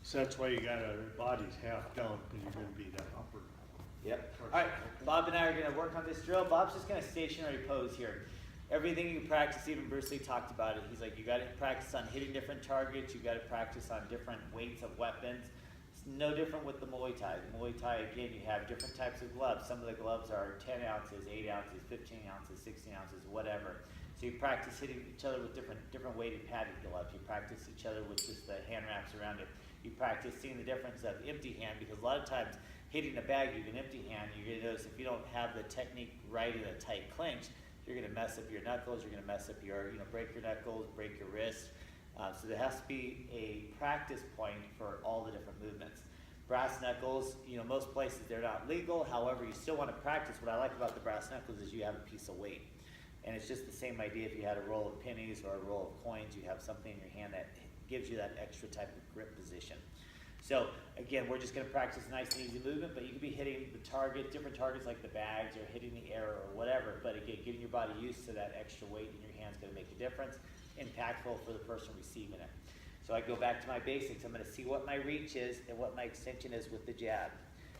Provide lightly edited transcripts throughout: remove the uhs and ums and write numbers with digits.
So that's why you got our bodies half down, because you're gonna be that upper. Yep. All right, Bob and I are gonna work on this drill. Bob's just gonna stationary pose here. Everything you practice, even Bruce Lee talked about it. He's like, you gotta practice on hitting different targets. You gotta practice on different weights of weapons. It's no different with the Muay Thai. Muay Thai, again, you have different types of gloves. Some of the gloves are 10 ounces, 8 ounces, 15 ounces, 16 ounces, whatever. So you practice hitting each other with different weighted padded gloves. You practice each other with just the hand wraps around it. You practice seeing the difference of empty hand, because a lot of times hitting a bag, you can empty hand, you're gonna notice if you don't have the technique right in a tight clinch, you're gonna mess up your knuckles, you're gonna mess up your, break your knuckles, break your wrist. So there has to be a practice point for all the different movements. Brass knuckles, most places they're not legal, however, you still wanna practice. What I like about the brass knuckles is you have a piece of weight. And it's just the same idea if you had a roll of pennies or a roll of coins, you have something in your hand that gives you that extra type of grip position. So again, we're just gonna practice nice and easy movement, but you could be hitting the target, different targets like the bags or hitting the air or whatever, but again, getting your body used to that extra weight in your hand is gonna make a difference, impactful for the person receiving it. So I go back to my basics. I'm gonna see what my reach is and what my extension is with the jab.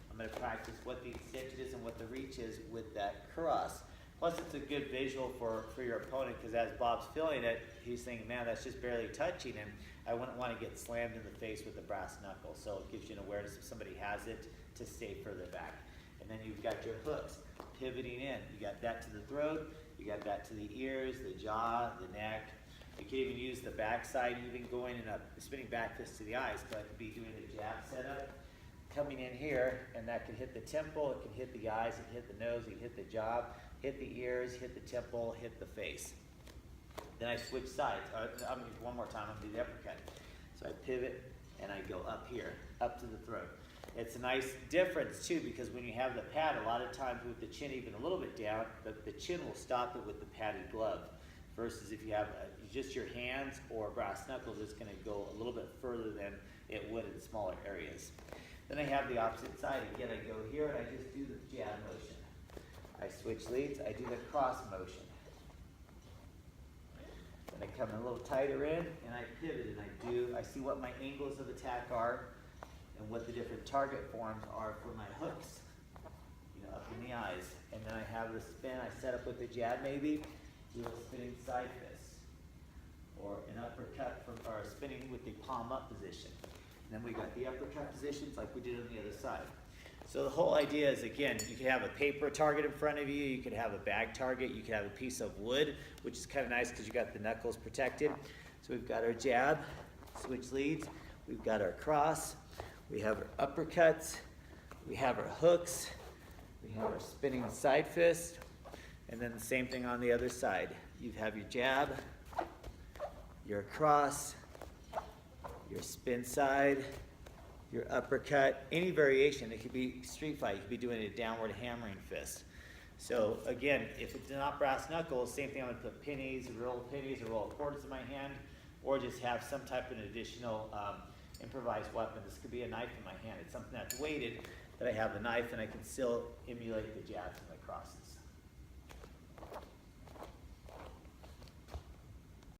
I'm gonna practice what the extension is and what the reach is with that cross. Plus, it's a good visual for your opponent, because as Bob's feeling it, he's thinking, man, that's just barely touching him. I wouldn't want to get slammed in the face with the brass knuckle. So it gives you an awareness if somebody has it to stay further back. And then you've got your hooks pivoting in. You got that to the throat, you got that to the ears, the jaw, the neck. You can even use the backside, even going in a spinning back fist to the eyes. So I could be doing the jab setup, coming in here, and that can hit the temple, it can hit the eyes, it can hit the nose, it can hit the jaw, hit the ears, hit the temple, hit the face. Then I switch sides. I'm gonna do one more time, I'm gonna do the uppercut. So I pivot and I go up here, up to the throat. It's a nice difference too, because when you have the pad, a lot of times with the chin even a little bit down, the chin will stop it with the padded glove. Versus if you have just your hands or brass knuckles, it's gonna go a little bit further than it would in smaller areas. Then I have the opposite side. Again, I go here and I just do the jab motion. I switch leads, I do the cross motion. Then I come a little tighter in and I pivot and I see what my angles of attack are and what the different target forms are for my hooks, up in the eyes. And then I have the spin, I set up with the jab maybe, do a spinning side fist, or an uppercut or spinning with the palm up position. And then we got the uppercut positions like we did on the other side. So the whole idea is, again, you could have a paper target in front of you, you could have a bag target, you could have a piece of wood, which is kind of nice because you got the knuckles protected. So we've got our jab, switch leads, we've got our cross, we have our uppercuts, we have our hooks, we have our spinning side fist, and then the same thing on the other side. You have your jab, your cross, your spin side, your uppercut, any variation. It could be street fight, you could be doing a downward hammering fist. So again, if it's not brass knuckles, same thing, I'm gonna put pennies, a roll of pennies, a roll of quarters in my hand, or just have some type of additional improvised weapon. This could be a knife in my hand. It's something that's weighted, that I have the knife and I can still emulate the jabs and the crosses.